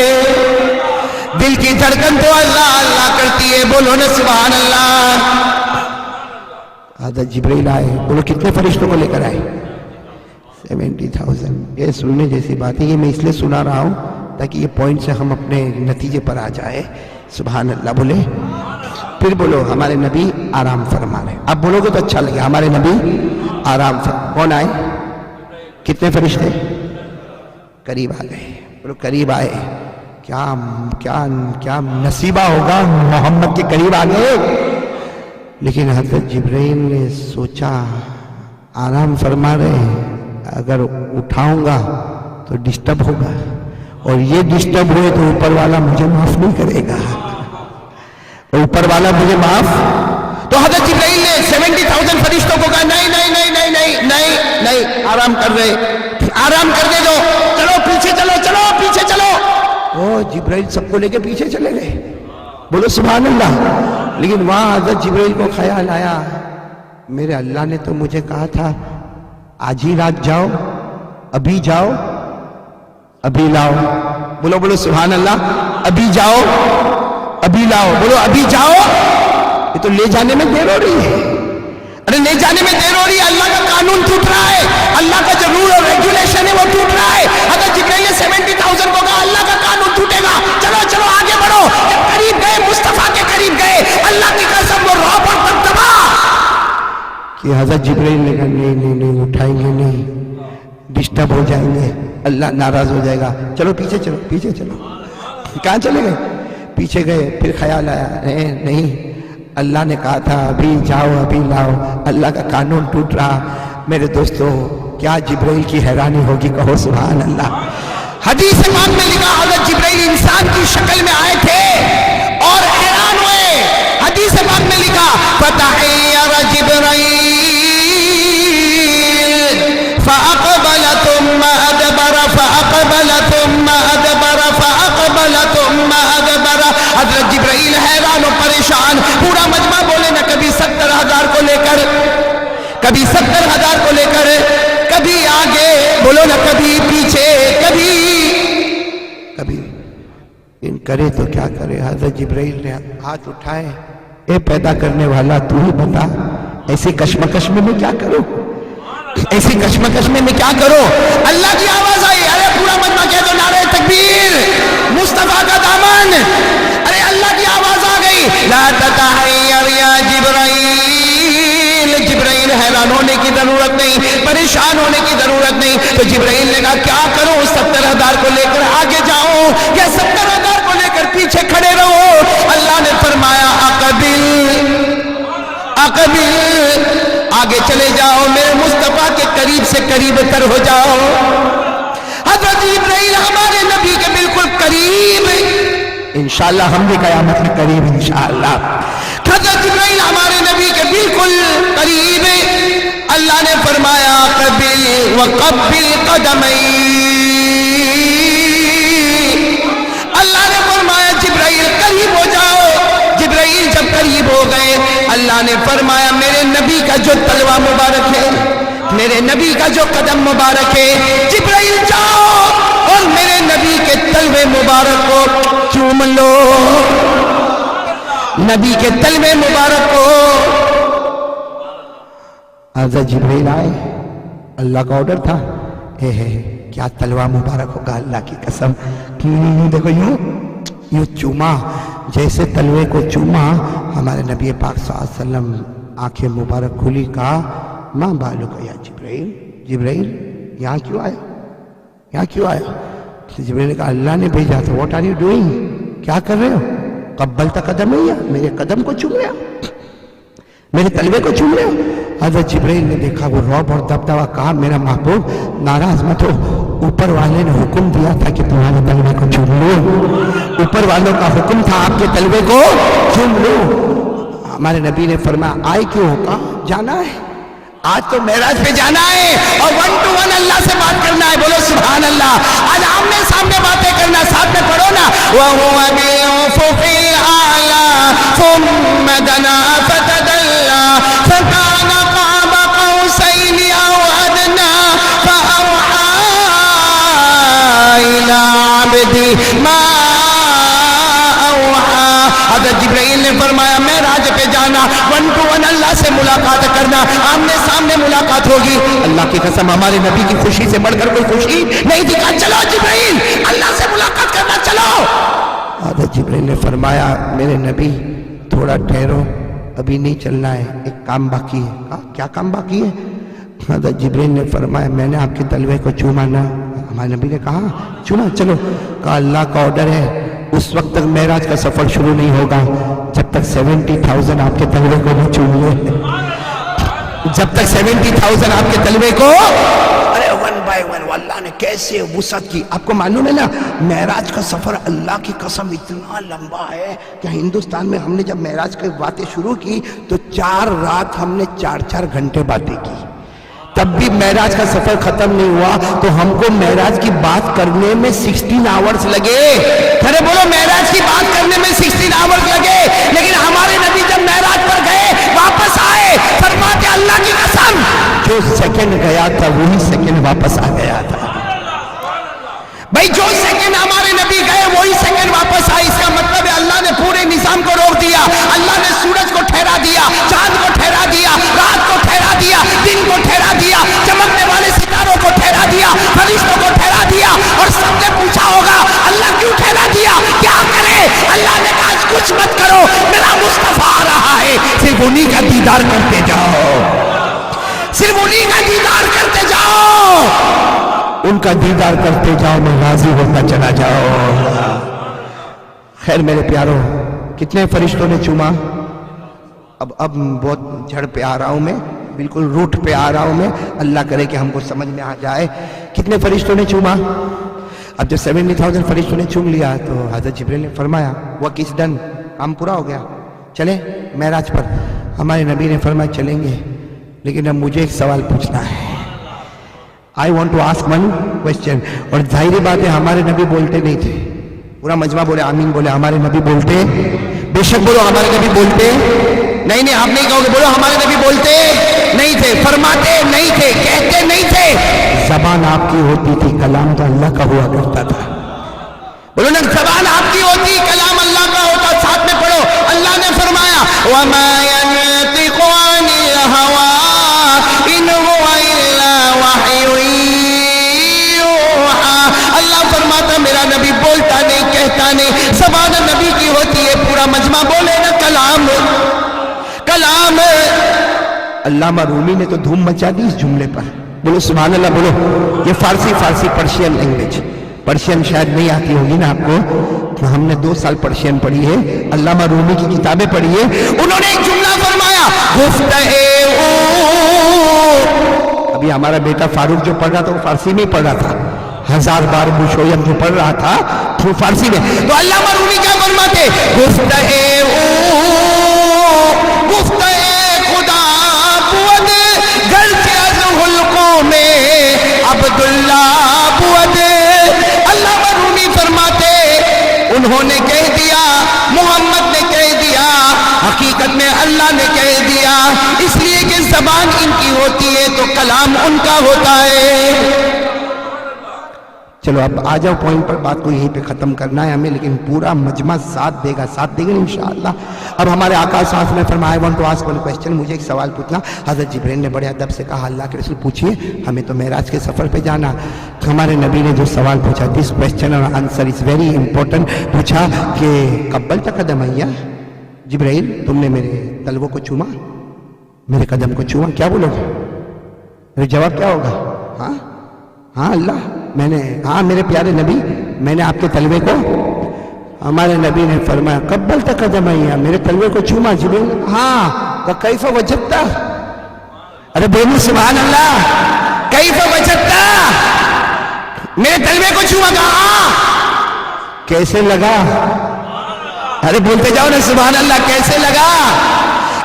دل کی دھڑکن تو اللہ اللہ کرتی ہے، بولو نا سبحان اللہ۔ حضرت جبرائیل آئے، بولو کتنے فرشتوں کو لے کر آئے؟ 70,000۔ یہ سننے جیسی بات ہے، یہ میں اس لیے سنا رہا ہوں تاکہ یہ پوائنٹ سے ہم اپنے نتیجے پر آ جائے۔ سبحان اللہ بولے، پھر بولو ہمارے نبی آرام فرما رہے۔ اب بولو گے تو اچھا لگے، ہمارے نبی آرام فرما۔ کون آئے؟ کتنے فرشتے؟ قریب آ گئے، بولو قریب آئے۔ کیا کیا کیا نصیبہ ہوگا محمد کے قریب آ گئے۔ لیکن حضرت جبرائیل نے سوچا آرام فرما رہے ہیں، اگر اٹھاؤں گا تو ڈسٹرب ہوگا، اور یہ ڈسٹرب ہوئے تو اوپر والا مجھے معاف نہیں کرے گا، اوپر والا مجھے معاف۔ تو حضرت جبرائیل نے 70,000 فرشتوں کو کہا، نہیں نہیں نہیں نہیں نہیں نہیں نہیں، آرام کر رہے، آرام کرنے دو، چلو پیچھے چلو، چلو پیچھے چلو۔ او جبرائیل سب کو لے کے پیچھے چلے گئے، بولو سبحان اللہ۔ لیکن وہاں حضرت جبرائیل کو خیال آیا، میرے اللہ نے تو مجھے کہا تھا آج ہی رات جاؤ، ابھی جاؤ، ابھی لاؤ، بولو بولو سبحان اللہ، ابھی جاؤ ابھی لاؤ، بولو ابھی جاؤ۔ یہ تو لے جانے میں دیر ہو رہی ہے، ارے لے جانے میں دیر ہو رہی ہے، اللہ کا قانون ٹوٹ رہا ہے، اللہ کا جو رول اور ریگولیشن ہے وہ ٹوٹ رہا ہے۔ حضرت جبرائیل نے 70,000 کو کہا اللہ کا قانون ٹوٹے گا، چلو چلو آگے بڑھو۔ جب قریب گئے، مصطفیٰ کے قریب گئے، اللہ کی قسم وہ رعب اور دبدبا کہ حضرت جبرائیل نے کہا نہیں نہیں نہیں، اٹھائیں گے نہیں، ڈسٹرب ہو جائیں گے، اللہ ناراض ہو جائے گا، چلو پیچھے چلو پیچھے چلو۔ کہاں چلے گئے؟ پیچھے گئے۔ پھر خیال آیا نہیں، اللہ نے کہا تھا ابھی جاؤ ابھی لاؤ، اللہ کا قانون ٹوٹ رہا۔ میرے دوستو کیا جبرائیل کی حیرانی ہوگی، کہو سبحان اللہ۔ حدیث پاک میں لکھا حضرت جبرائیل انسان کی شکل میں آئے تھے اور حیران ہوئے۔ حدیث پاک میں لکھا فتحیر جبرائیل فاقبل ثم ادبر فاقبل ثم ادبر فاقبل ثم ادبر۔ حضرت جبرائیل حیران و پریشان، پورا مجمع بولے نا، کبھی 70,000 کو لے کر، کبھی 70,000 کو لے کر، کبھی آگے بولو نا، کبھی پیچھے، کبھی ان کرے تو کیا کرے۔ حضرت جبرائیل نے ہاتھ اٹھائے، اے پیدا کرنے والا تو ہی بتا ایسی کشمکش میں میں کیا کروں, ایسی کشمکش میں میں کیا کروں. اللہ کی آواز آئی, ارے پورا مجمع کہہ دو نعرہ تکبیر, مصطفیٰ کا دامن. ارے اللہ کی آواز آ گئی, لا تتحیر یا جبرائیل. جبرائیل حیران ہونے کی ضرورت نہیں, پریشان ہونے کی ضرورت نہیں. تو جبرائیل نے کہا کیا کروں, 70,000 کو لے کر آگے جاؤ یا 70,000 کو لے کر پیچھے کھڑے رہو. اللہ نے فرمایا اقبل اقبل, آگے چلے جاؤ, میرے مصطفیٰ کے قریب سے قریب تر ہو جاؤ. حضرت جبرائیل ہمارے نبی کے بالکل قریب, انشاءاللہ ہم بھی قیامت میں قریب انشاءاللہ. حضرت جبرائیل ہمارے نبی کے بالکل قریب. اللہ نے فرمایا قبل وقبل قدمی. اللہ نے فرمایا جبرائیل قریب ہو جاؤ. جبرائیل جب قریب ہو گئے, اللہ نے فرمایا میرے نبی کا جو تلوہ مبارک ہے, میرے نبی کا جو قدم مبارک ہے, جبرائیل جاؤ اور میرے نبی کے تلوے مبارک کو چوم لو. نبی کے تلوے مبارک کو. حضرت جبرائیل آئے, اللہ کا آرڈر تھا. کیا تلوہ مبارک ہوگا, اللہ کی قسم. دیکھو یوں چوما, جیسے تلوے کو چوما, ہمارے نبی پاک صلی اللہ علیہ وسلم آنکھیں مبارک کھلی, کہا ماں بالو کا یا جبرائیل, جبرائیل یہاں کیوں آیا, یہاں کیوں آیا. جبرائیل نے کہا اللہ نے بھیجا تھا. واٹ آر یو ڈوئنگ, کیا کر رہے ہو. قبلت قدمیہ, میرے قدم کو چوم لیا, میرے تلوے کو چوم لیا. حضرت جبرائیل نے دیکھا وہ رعب اور دبدبا, کہا میرا محبوب ناراض مت ہو, اوپر والے نے حکم دیا تھا کہ تمہارے تلوے کو چوم لو. اوپر والوں کا حکم تھا آپ کے تلوے کو چوم لو. ہمارے نبی نے فرمایا آئے کیوں ہو, کہا جانا ہے, آج تو معراج پہ جانا ہے اور 1 to 1 اللہ سے بات کرنا ہے. بولو سبحان اللہ. آج آمنے سامنے باتیں کرنا, ساتھ میں پڑھو نا, وَهُوَ بِالْأُفُقِ الْأَعْلَى ثُمَّ دَنَا فَتَدَلَّى فَكَانَ قَابَ قَوْسَيْنِ أَوْ أَدْنَى فَأَوْحَى إِلَىٰ عَبْدِهِ مَا أَوْحَى. حضرت جبرائیل نے فرمایا معراج پہ جانا, 1 to 1 اللہ سے ملاقات کرنا, آمنے سامنے ملاقات ہوگی. اللہ کی قسم ہمارے نبی کی خوشی سے بڑھ کر کوئی خوشی نہیں تھی. کہا چلو جبرائیل اللہ سے ملاقات کرنا, چلو. حضرت جبرائیل نے فرمایا میرے نبی تھوڑا ٹھہرو, ابھی نہیں چلنا ہے, ایک کام باقی ہے. کہا کیا کام باقی ہے. حضرت جبرائیل نے فرمایا میں نے آپ کے تلوے کو چوما نا. ہمارے نبی نے کہا چوما, چلو. کہا اللہ کا آرڈر ہے اس وقت تک معراج کا سفر شروع نہیں ہوگا جب تک 70,000 آپ کے تلوے کو نہ چوم لے, جب تک 70,000 آپ کے تلوے کو. ارے 1 by 1 اللہ نے کیسے وسعت کی. آپ کو معلوم ہے نا معراج کا سفر اللہ کی قسم اتنا لمبا ہے کہ ہندوستان میں ہم نے جب معراج کی باتیں شروع کی تو 4 رات ہم نے 4 گھنٹے باتیں کی, تب بھی معراج کا سفر ختم نہیں ہوا. تو ہم کو معراج کی بات کرنے میں 16 آورز لگے. ارے بولو معراج کی بات کرنے میں 16 آورز لگے. لیکن ہمارے نبی جب معراج پر گئے واپس آئے, فرماتے اللہ کی قسم جو سیکنڈ گیا تھا وہی سیکنڈ واپس آ گیا تھا. بھائی جو سیکنڈ ہمارے نبی گئے وہی سیکنڈ واپس آئے. اس کا مطلب ہے اللہ نے پورے نظام کو روک دیا. اللہ نے سورج کو ٹھہرا دیا, چاند کو ٹھہرا دیا, رات کو ٹھہرا دیا, دن کو ٹھہرا دیا, چمکنے والے ستاروں کو ٹھہرا دیا, فرشتوں کو ٹھہرا دیا. اور سب نے پوچھا ہوگا اللہ کیوں ٹھہرا دیا, کیا کرے. اللہ نے کہا کچھ مت کرو, میرا مصطفیٰ آ رہا ہے, صرف انہی کا دیدار کرتے جاؤ, صرف انہی کا دیدار کرتے جاؤ, ان کا دیدار کرتے جاؤ, میں راضی ہوتا چلا جاؤ. خیر میرے پیاروں, کتنے فرشتوں نے چوما. اب بہت جھڑ پہ آ رہا ہوں میں, بالکل روٹ پہ آ رہا ہوں میں, اللہ کرے کہ ہم کو سمجھ میں آ جائے. کتنے فرشتوں نے چوما. اب جب 70,000 فرشتوں نے چوم لیا تو حضرت جبرائیل نے فرمایا وہ کس ڈن, کام پورا ہو گیا, چلے معراج پر. ہمارے نبی نے فرمایا چلیں گے, لیکن اب مجھے ایک سوال پوچھنا ہے. I want to ask one question. اور ظاہری بات ہے ہمارے نبی بولتے نہیں تھے. پورا مجمع بولے آمین بولے. ہمارے نبی بولتے, بے شک بولو ہمارے نبی بولتے نہیں, آپ نہیں کہو گے, بولو ہمارے نبی بولتے نہیں تھے, فرماتے نہیں تھے, کہتے نہیں تھے. زبان آپ کی ہوتی تھی, کلام تو اللہ کا ہوا کرتا تھا. بولو نا زبان آپ کی ہوتی, کلام اللہ کا ہوتا. ساتھ میں پڑھو, اللہ نے فرمایا وما ينطق عن الهوى ان هو الا وحی یوحى. اللہ فرماتا میرا نبی بولتا نہیں کہتا نہیں، زبان نبی کی ہوتی ہے. پورا مجمع بولے نا کلام کلام. علامہ رومی نے تو دھوم مچا دی اس جملے پر. بولو سبحان اللہ بولو. یہ فارسی پرشین لینگویج، پرشین شاید نہیں آتی ہوگی نا آپ کو. ہم نے 2 سال پرشین پڑھی ہے، علامہ رومی کی کتابیں پڑھی ہے. انہوں نے ایک جملہ فرمایا گفتگو. ابھی ہمارا بیٹا فاروق جو پڑھ رہا تھا وہ فارسی میں پڑھ رہا تھا. 1000 بار بوشویم جو پڑھ رہا تھا وہ فارسی میں. تو علامہ رومی کیا فرماتے؟ گفتگو خدا بود گرچہ از حلقوں میں عبداللہ بود. علامہ رومی فرماتے انہوں نے کہہ دیا، محمد نے کہہ دیا، حقیقت میں اللہ نے کہہ دیا. اس لیے کہ زبان ان کی ہوتی ہے تو کلام ان کا ہوتا ہے. چلو اب آ جاؤ پوائنٹ پر. بات کو یہیں پہ ختم کرنا ہے ہمیں، لیکن پورا مجمع ساتھ دے گا انشاءاللہ. اب ہمارے آقا صلی اللہ علیہ وسلم نے فرمایا I want to ask one question. مجھے ایک سوال پوچھنا. حضرت جبرائیل نے بڑے ادب سے کہا اللہ کے رسول پوچھئے، ہمیں تو معراج کے سفر پہ جانا. ہمارے نبی نے جو سوال پوچھا دس کوسچن اور آنسر از ویری امپورٹنٹ. پوچھا کہ قبلت قدمیا جبرائیل، تم نے میرے تلووں کو چوما، میرے قدم کو چوما، کیا بولو گے؟ میرے جواب کیا ہوگا؟ ہاں اللہ میں نے، ہاں میرے پیارے نبی میں نے آپ کے تلوے کو. ہمارے نبی نے فرمایا قبلت قدمیا، میرے تلوے کو چوما جبرائیل؟ ہاں. کیف وجدت؟ ارے بولو سبحان اللہ. کیف وجدت؟ میرے تلوے کو چوما. کہا کیسے لگا؟ ارے بولتے جاؤ نا سبحان اللہ. کیسے لگا؟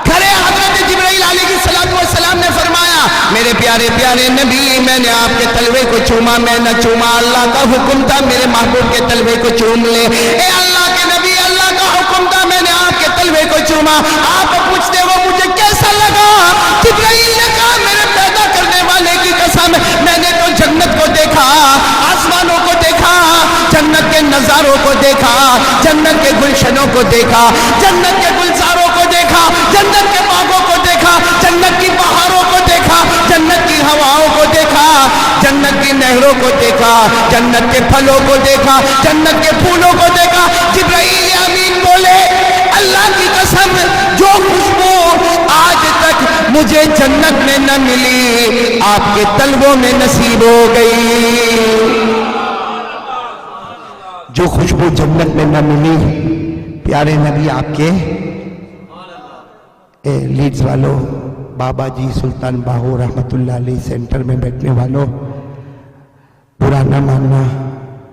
کھڑے حضرت جبرائیل علیہ السلام نے فرمایا میرے پیارے نبی میں نے آپ کے تلوے کو چوما. میں نہ چوما، اللہ کا حکم تھا میرے محبوب کے تلوے کو چوم لے. اے اللہ کے نبی اللہ کا حکم تھا میں نے آپ کے تلوے کو چوما. آپ پوچھتے ہو مجھے کیسا لگا؟ جبرائیل نے کہا میرے پیدا کرنے والے کی قسم میں نے تو جنت کو دیکھا، آسمانوں کو دیکھا، جنت کے نظاروں کو دیکھا، جنت کے گلشنوں کو دیکھا، جنت کے گلزاروں کو دیکھا، جنت کے باغوں کو دیکھا، جنت کی بہاروں کو دیکھا، جنت کی ہواؤں کو دیکھا، جنت کی نہروں کو دیکھا، جنت کے پھلوں کو دیکھا، جنت کے پھولوں کو دیکھا. جبرائیل امین بولے اللہ کی قسم جو خوشبو آج تک مجھے جنت میں نہ ملی آپ کے تلووں میں نصیب ہو گئی. جو خوشبو جنت میں نہ ملی پیارے نبی آپ کے. لیڈز والوں، بابا جی سلطان باہو رحمت اللہ علیہ سینٹر میں بیٹھنے والوں، برا نہ ماننا،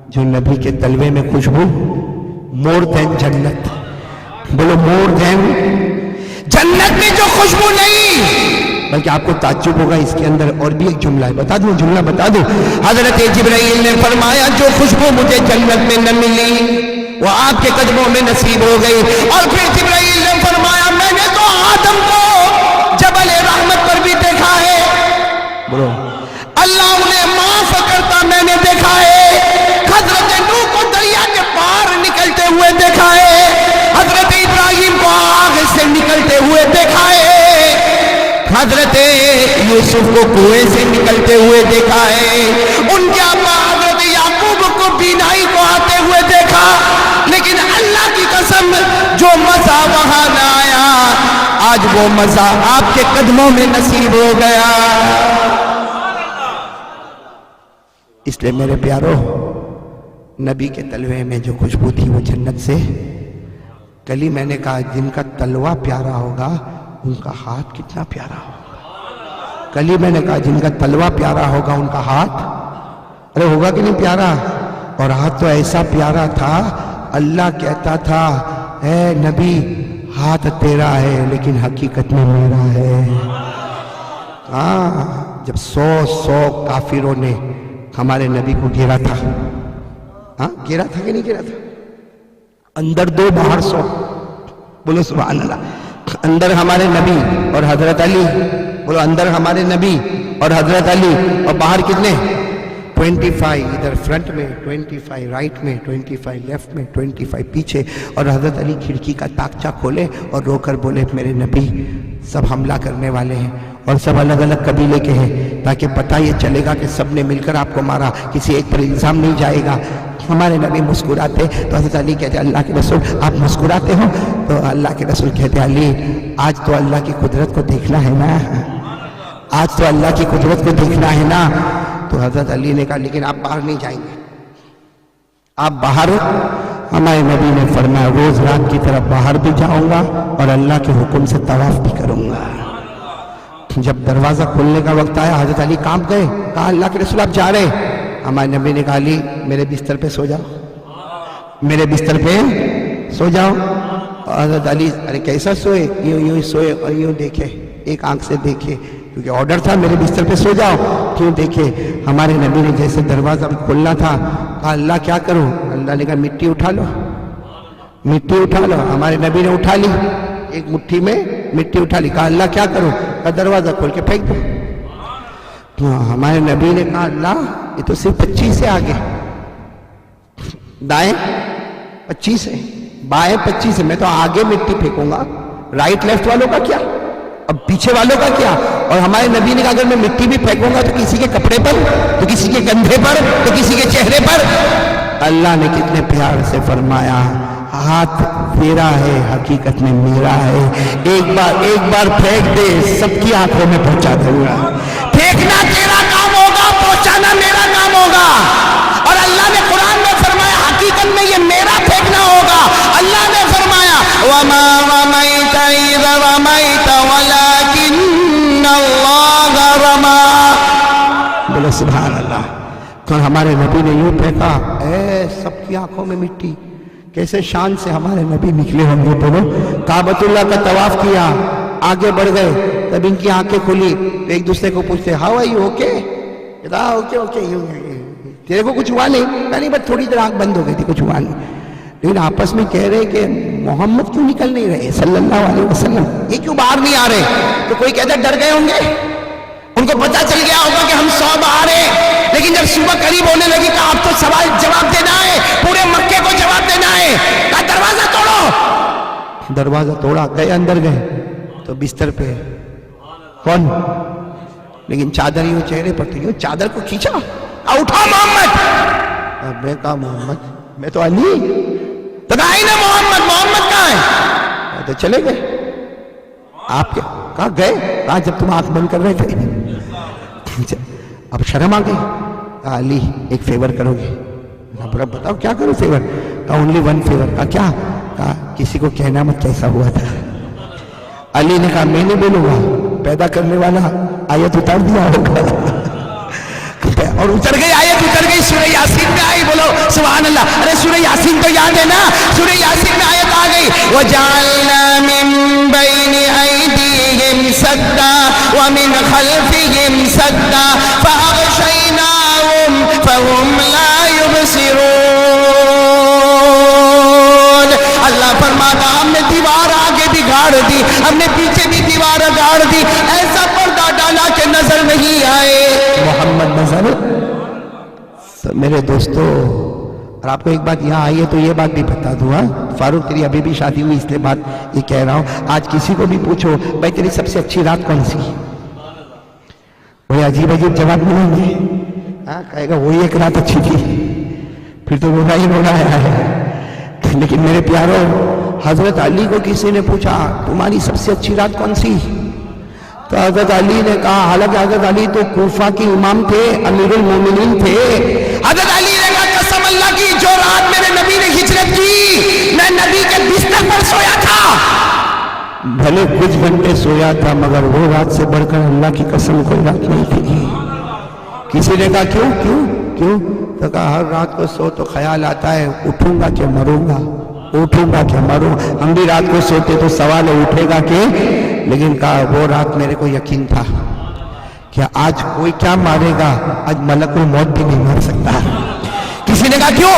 جو نبی کے تلوے میں خوشبو مور دین جنت. بولو مور دین جنت میں جو خوشبو نہیں. بلکہ آپ کو تعجب ہوگا اس کے اندر اور بھی ایک جملہ ہے. بتا دوں جملہ بتا دوں. حضرت جبرائیل نے فرمایا جو خوشبو مجھے جنت میں نہ ملی وہ آپ کے قدموں میں نصیب ہو گئی. اور پھر جبرائیل نے فرمایا میں نے تو آدم کو جبل رحمت پر بھی دیکھا ہے. بولو اللہ انہیں معاف کرتا میں نے دیکھا ہے. حضرت نوح کو دریا کے پار نکلتے ہوئے دیکھا ہے. حضرت ابراہیم کو آگ سے نکلتے ہوئے دیکھا ہے. حضرت یوسف کو کنویں سے نکلتے ہوئے دیکھا ہے. ان کے ابا حضرت یعقوب کو بینائی کو آتے ہوئے دیکھا. لیکن اللہ کی قسم جو مزہ وہاں نہ آیا آج وہ مزہ آپ کے قدموں میں نصیب ہو گیا. اس لیے میرے پیارو نبی کے تلوے میں جو خوشبو تھی وہ جنت سے. کل ہی میں نے کہا جن کا تلوہ پیارا ہوگا ان کا ہاتھ کتنا پیارا ہوگا. کل ہی میں نے کہا جن کا تلوہ پیارا ہوگا ان کا ہاتھ ارے ہوگا کہ نہیں پیارا. اور ہاتھ تو ایسا پیارا تھا اللہ کہتا تھا اے نبی ہاتھ تیرا ہے لیکن حقیقت میں میرا ہے. ہاں جب 100 کافروں نے ہمارے نبی کو گھیرا تھا، ہاں گھیرا تھا کہ نہیں گھیرا تھا؟ اندر 2 باہر 100. بولو سبحان اللہ. اندر ہمارے نبی اور حضرت علی. بولو اندر ہمارے نبی اور حضرت علی اور باہر کتنے؟ 25 ادھر فرنٹ میں، 25 رائٹ میں، 25 لیفٹ میں، 25 پیچھے. اور حضرت علی کھڑکی کا تاکچہ کھولے اور رو کر بولے میرے نبی سب حملہ کرنے والے ہیں اور سب الگ الگ قبیلے کے ہیں، تاکہ پتہ یہ چلے گا کہ سب نے مل کر آپ کو مارا، کسی ایک پر الزام نہیں جائے گا. ہمارے نبی مسکراتے تو حضرت علی کہتے اللہ کے رسول آپ مسکراتے ہو؟ تو اللہ کے رسول کہتے علی آج تو اللہ کی قدرت کو دیکھنا ہے نا، آج تو اللہ کی قدرت کو دیکھنا ہے نا. تو حضرت علی نے کہا لیکن آپ باہر نہیں جائیں گے، آپ باہر. ہمارے نبی نے فرمایا روز رات کی طرف باہر بھی جاؤں گا اور اللہ کے حکم سے طواف بھی کروں گا. جب دروازہ کھولنے کا وقت آیا حضرت علی کانپ گئے، کہا اللہ کے رسول آپ جا رہے؟ ہمارے نبی نے کہا علی میرے بستر پہ سو جاؤ، میرے بستر پہ سو جاؤ. اور حضرت علی ارے کیسا سوئے؟ یوں سوئے اور یوں دیکھے، ایک آنکھ سے دیکھے، کیونکہ آرڈر تھا میرے بستر پہ سو جاؤ، کیوں دیکھے. ہمارے نبی نے جیسے دروازہ کھولنا تھا کہا اللہ کیا کروں؟ اللہ نے کہا مٹی اٹھا لو، مٹی اٹھا لو. ہمارے نبی نے اٹھا لی، ایک مٹھی میں مٹی اٹھا لی. کہا اللہ کیا کروں؟ کہا دروازہ کھول کے پھینک دو. ہمارے نبی نے کہا اللہ یہ تو صرف 25 سے آگے، دائیں 25 ہے، بائیں 25 ہے، میں تو آگے مٹی پھینکوں گا، رائٹ لیفٹ والوں کا کیا، اب پیچھے والوں کا کیا. اور ہمارے نبی نے کہا اگر میں مٹی بھی پھینکوں گا تو کسی کے کپڑے پر، تو کسی کے کندھے پر، تو کسی کے چہرے پر. اللہ نے کتنے پیار سے فرمایا ہاتھ تیرا ہے حقیقت میں میرا ہے، ایک بار پھینک دے سب کی آنکھوں میں پہنچا دوں گا. پھینکنا تیرا کام ہوگا، پہنچانا میرا کام ہوگا. اور اللہ نے قرآن میں فرمایا حقیقت میں یہ میرا پھینکنا ہوگا. اللہ نے فرمایا وَمَا رَمَيْتَ إِذْ رَمَيْتَ وَلَكِنَّ اللَّهَ رَمَى. بولو سبحان اللہ. اور ہمارے نبی نے یوں پھینکا اے سب کی آنکھوں میں مٹی. کیسے شان سے ہمارے نبی نکلے ہوں گے. بولو کعبۃ اللہ کا طواف کیا، آگے بڑھ گئے، تب ان کی آنکھیں کھلی تو ایک دوسرے کو پوچھتے how are you okay? Okay تیرے کو کچھ ہوا نہیں؟ نہیں بس تھوڑی دیر آنکھ بند ہو گئی تھی، کچھ ہوا نہیں. لیکن آپس میں کہہ رہے کہ محمد کیوں نکل نہیں رہے صلی اللہ علیہ وسلم، یہ کیوں باہر نہیں آ رہے؟ تو کوئی کہتا ڈر گئے ہوں گے، ان کو پتہ چل گیا ہوگا کہ ہم 100 باہر ہیں. لیکن جب صبح قریب ہونے لگی کہ آپ تو سوال جواب دینا ہے، پورے مکے کو جواب دینا ہے، کہا دروازہ توڑو. دروازہ توڑا، گئے اندر گئے تو بستر پہ کون؟ لیکن چادر یوں چہرے پر تھی، چادر کو کھینچا اٹھا محمد. اب میں کہا محمد میں تو علی. تو کہا نا محمد کہاں ہے؟ تو چلے گئے. آپ کیا کہا گئے؟ کہا جب تم آنکھ بند کر رہے تھے. اب شرم آ گئی. کہا علی ایک فیور کرو گے؟ بتاؤ کیا کرو فیور؟ کہا اونلی ون فیور. کہا کیا؟ کہا کسی کو کہنا مت کیسا ہوا تھا. علی نے کہا میں نہیں بولوں گا، پیدا کرنے والا آیت اتار دیا ہوگا. اور اتر گئی آیت، اتر گئی سورہ یاسین میں آئی. بولو سبحان اللہ. ارے سورہ یاسین تو یاد ہے نا، سورہ یاسین میں آیت آ گئی وَجَعَلْنَا مِن بَيْنِ أَيْدِيهِمْ سَدًّا وَمِنْ خَلْفِهِمْ سَدًّا فَأَغْشَيْنَاهُمْ فَهُمْ لَا يُبْصِرُونَ. اللہ فرماتا ہم نے دیوار آگے بھی گاڑ دی، ہم نے پیچھے بھی دیوار گاڑ دی، ایسا پردہ ڈالا کہ نظر نہیں آئے. محمد نظر. میرے دوستو اور آپ کو ایک بات یہاں آئی ہے تو یہ بات بھی بتا دوں. فاروق تیری ابھی بھی شادی ہوئی اس لیے بات یہ کہہ رہا ہوں. آج کسی کو بھی پوچھو بھائی تیری سب سے اچھی رات کون سی، وہی عجیب جواب ملیں گے. کہے گا وہی ایک رات اچھی تھی، پھر تو رونا ہی رونا ہے. لیکن میرے پیارو حضرت علی کو کسی نے پوچھا تمہاری سب سے اچھی رات کون سی؟ تو حضرت علی نے کہا، حالانکہ حضرت علی تو کوفہ کے امام تھے، امیر المومنین تھے. حضرت علی نے کہا قسم اللہ کی جو رات میرے نبی نے ہجرت کی میں نبی کے بستر پر سویا تھا. بھلے کچھ گھنٹے سویا تھا مگر وہ رات سے بڑھ کر اللہ کی قسم کوئی رات نہیں تھی. کسی نے کہا کیوں کیوں کیوں؟ تو کہا ہر رات کو سو تو خیال آتا ہے اٹھوں گا کہ مروں گا، اٹھوں گا کہ مروں. ہم بھی رات کو سوتے تو سوال ہے اٹھے گا کہ، لیکن کہا وہ رات میرے کو یقین تھا کہ آج کوئی کیا مارے گا، آج ملک الموت بھی نہیں مار سکتا. کسی نے کہا کیوں؟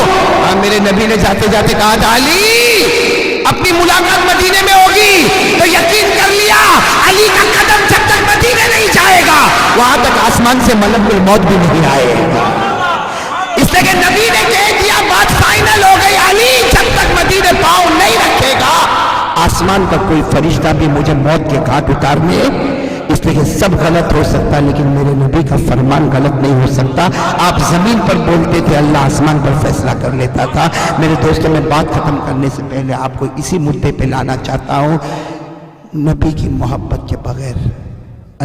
میرے نبی نے جاتے جاتے کہا تھا علی اپنی ملاقات مدینے میں ہوگی تو یقین کر لیا علی کا قدم جب تک مدینے نہیں جائے گا وہاں تک آسمان سے ملک الموت بھی نہیں آئے گا. آسمان کا کوئی فرشتہ بھی مجھے موت کے گھاٹ اتارنے، اس لیے سب غلط ہو سکتا لیکن میرے نبی کا فرمان غلط نہیں ہو سکتا۔ آپ زمین پر بولتے تھے، اللہ آسمان پر فیصلہ کر لیتا تھا۔ میرے دوستوں، میں بات ختم کرنے سے پہلے آپ کو اسی مدعے پہ لانا چاہتا ہوں، نبی کی محبت کے بغیر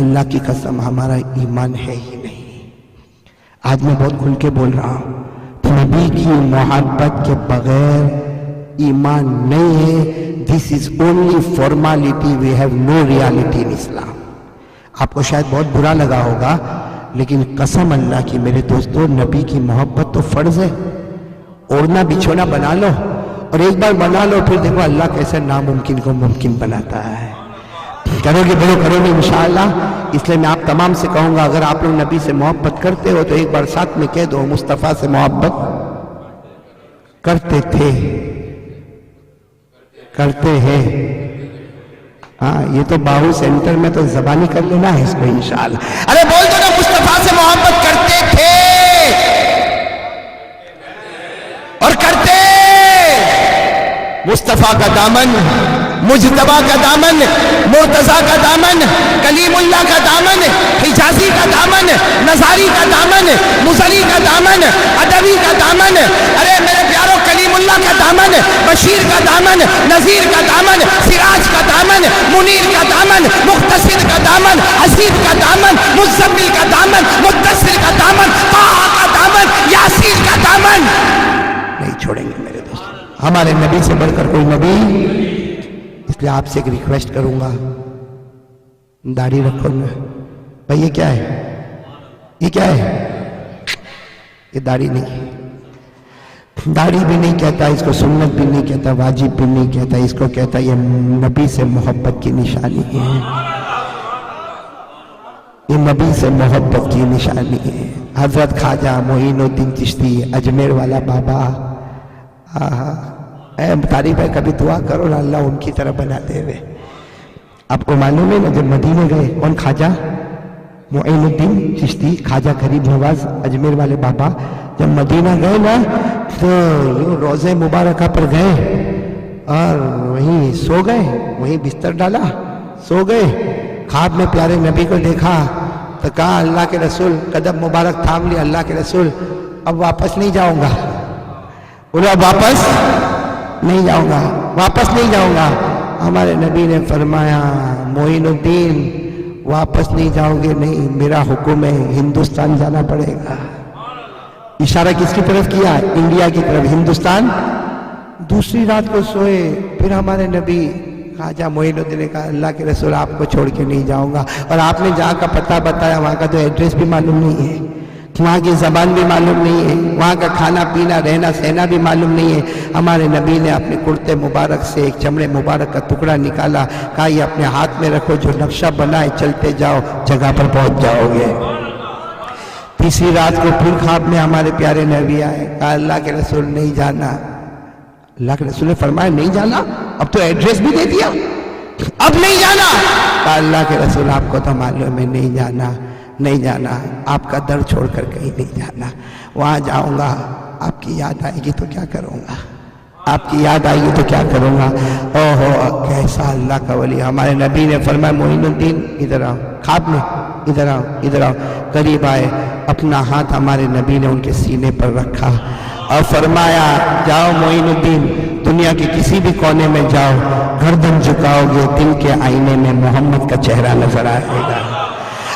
اللہ کی قسم ہمارا ایمان ہے ہی نہیں۔ آج میں بہت کھل کے بول رہا ہوں، نبی کی محبت کے بغیر ایمان نہیں ہے۔ This is only formality, we have no reality in Islam۔ آپ کو شاید بہت برا لگا ہوگا لیکن قسم اللہ کی میرے دوستو، نبی کی محبت تو فرض ہے۔ اوڑھنا بچھونا بنا لو اور ایک بار بنا لو، پھر دیکھو اللہ کیسے ناممکن کو ممکن بناتا ہے۔ کرو گے بولو، کرو گے انشاءاللہ۔ اس لیے میں آپ تمام سے کہوں گا، اگر آپ لوگ نبی سے محبت کرتے ہو تو ایک بار ساتھ میں کہہ دو، مصطفیٰ سے محبت کرتے تھے، کرتے ہیں۔ ہاں، یہ تو باہو سینٹر میں تو زبانی کر لینا ہے اس کو انشاءاللہ۔ ارے بول دو نا، مصطفیٰ سے محبت کرتے تھے اور کرتے۔ مصطفیٰ کا دامن، مجتبیٰ کا دامن، مرتضیٰ کا دامن، کلیم اللہ کا دامن، حجازی کا دامن، نظاری کا دامن، مزری کا دامن، ادوی کا دامن، ارے میرے پیاروں، کلیم اللہ کا دامن، بشیر کا دامن، نذیر کا دامن، سراج کا دامن، منیر کا دامن، مختصر کا دامن، حسیب کا دامن، مزمل کا دامن، مدثر کا دامن، طٰہٰ کا دامن، یاسین کا دامن نہیں چھوڑیں گے میرے دوست۔ ہمارے نبی سے بڑھ کر کوئی نبی۔ اس لیے آپ سے ایک ریکویسٹ کروں گا، داڑھی رکھو نا بھائی۔ یہ کیا ہے؟ یہ کیا ہے؟ یہ داڑھی نہیں، داڑھی بھی نہیں کہتا اس کو، سنت بھی نہیں کہتا، واجب بھی نہیں کہتا اس کو، کہتا یہ نبی سے محبت کی نشانی ہے، یہ نبی سے محبت کی نشانی ہے۔ حضرت خواجہ معین الدین چشتی اجمیر والا بابا، اے طارق بھائی کبھی دعا کرو نا اللہ ان کی طرح بنا دے ہوئے۔ آپ کو معلوم ہے نا، جب مدینے گئے، کون؟ خواجہ معین الدین چشتی، خواجہ غریب نواز اجمیر والے بابا، جب مدینہ گئے نا تو روضہ مبارکہ پر گئے اور وہیں سو گئے، وہیں بستر ڈالا، سو گئے۔ خواب میں پیارے نبی کو دیکھا تو کہا اللہ کے رسول، قدم مبارک تھام لیا، اللہ کے رسول اب واپس نہیں جاؤں گا۔ بولا واپس نہیں جاؤں گا، واپس نہیں جاؤں گا۔ ہمارے نبی نے فرمایا معین الدین واپس نہیں جاؤ گے؟ نہیں، میرا حکم ہے، ہندوستان جانا پڑے گا۔ اشارہ کس کی طرف کیا؟ انڈیا کی طرف، ہندوستان۔ دوسری رات کو سوئے، پھر ہمارے نبی خواجہ معین الدین نے کہا اللہ کے رسول آپ کو چھوڑ کے نہیں جاؤں گا، اور آپ نے جہاں کا پتہ بتایا وہاں کا تو ایڈریس بھی معلوم نہیں ہے، وہاں کی زبان بھی معلوم نہیں ہے، وہاں کا کھانا پینا رہنا سہنا بھی معلوم نہیں ہے۔ ہمارے نبی نے اپنے کرتے مبارک سے ایک چمڑے مبارک کا ٹکڑا نکالا، کہا یہ اپنے ہاتھ میں رکھو، جو نقشہ بنا ہے چلتے جاؤ، جگہ پر پہنچ جاؤ گے۔ تیسری رات کو پھر خواب میں ہمارے پیارے نبی آئے، کہا اللہ کے رسول نہیں جانا۔ اللہ کے رسول نے فرمایا نہیں جانا؟ اب تو ایڈریس بھی دے دیا، اب نہیں جانا؟ کہا اللہ کے رسول آپ کو تو معلوم ہے نہیں جانا، نہیں جانا، آپ کا در چھوڑ کر کہیں نہیں جانا۔ وہاں جاؤں گا، آپ کی یاد آئے گی تو کیا کروں گا، آپ کی یاد آئے گی تو کیا کروں گا۔ اوہو کیسا اللہ کا ولی۔ ہمارے نبی نے فرمایا معین الدین ادھر آؤ، خواب میں ادھر آؤ، ادھر آؤ۔ قریب آئے، اپنا ہاتھ ہمارے نبی نے ان کے سینے پر رکھا اور فرمایا جاؤ معین الدین، دنیا کے کسی بھی کونے میں جاؤ، گردن جھکاؤ گے دل کے آئینے میں محمد کا چہرہ نظر آئے گا۔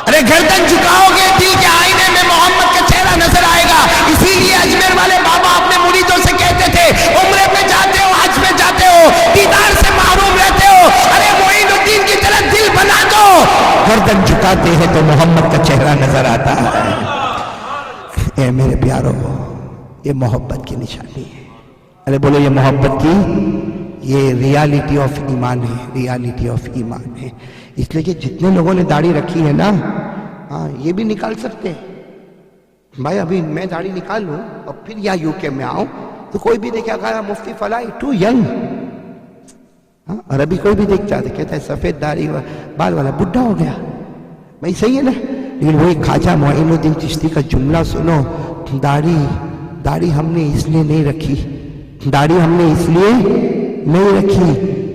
ارے گردن جھکاؤ گے دل کے آئینے میں محمد کا چہرہ نظر آئے گا۔ اسی لیے اجمیر والے بابا اپنے مریدوں سے کہتے تھے عمرے پہ جاتے ہو، حج پہ جاتے ہو، دیدار سے محروم رہتے ہو، ارے معین الدین کی طرح دل بنا دو، گردن جھکاتے ہیں تو محمد کا چہرہ نظر آتا ہے۔ اے میرے پیاروں، یہ محبت کی نشانی ہے۔ ارے بولو یہ محبت کی، یہ ریالٹی آف ایمان ہے، ریالٹی آف ایمان ہے۔ اس لیے کہ جتنے لوگوں نے داڑھی رکھی ہے نا، ہاں یہ بھی نکال سکتے ہیں۔ بھائی ابھی میں داڑھی نکال لوں اور پھر یا یو کے میں آؤں تو کوئی بھی دیکھا کہا مفتی فلاح ٹو ینگ، اور ابھی کوئی بھی دیکھتا ہے کہتا ہے سفید داڑھی بال والا بڈھا ہو گیا۔ بھائی صحیح ہے نا، لیکن وہی خواجہ معین الدین چشتی کا جملہ سنو، داڑھی ہم نے اس لیے نہیں رکھی، داڑھی ہم نے اس لیے نہیں رکھی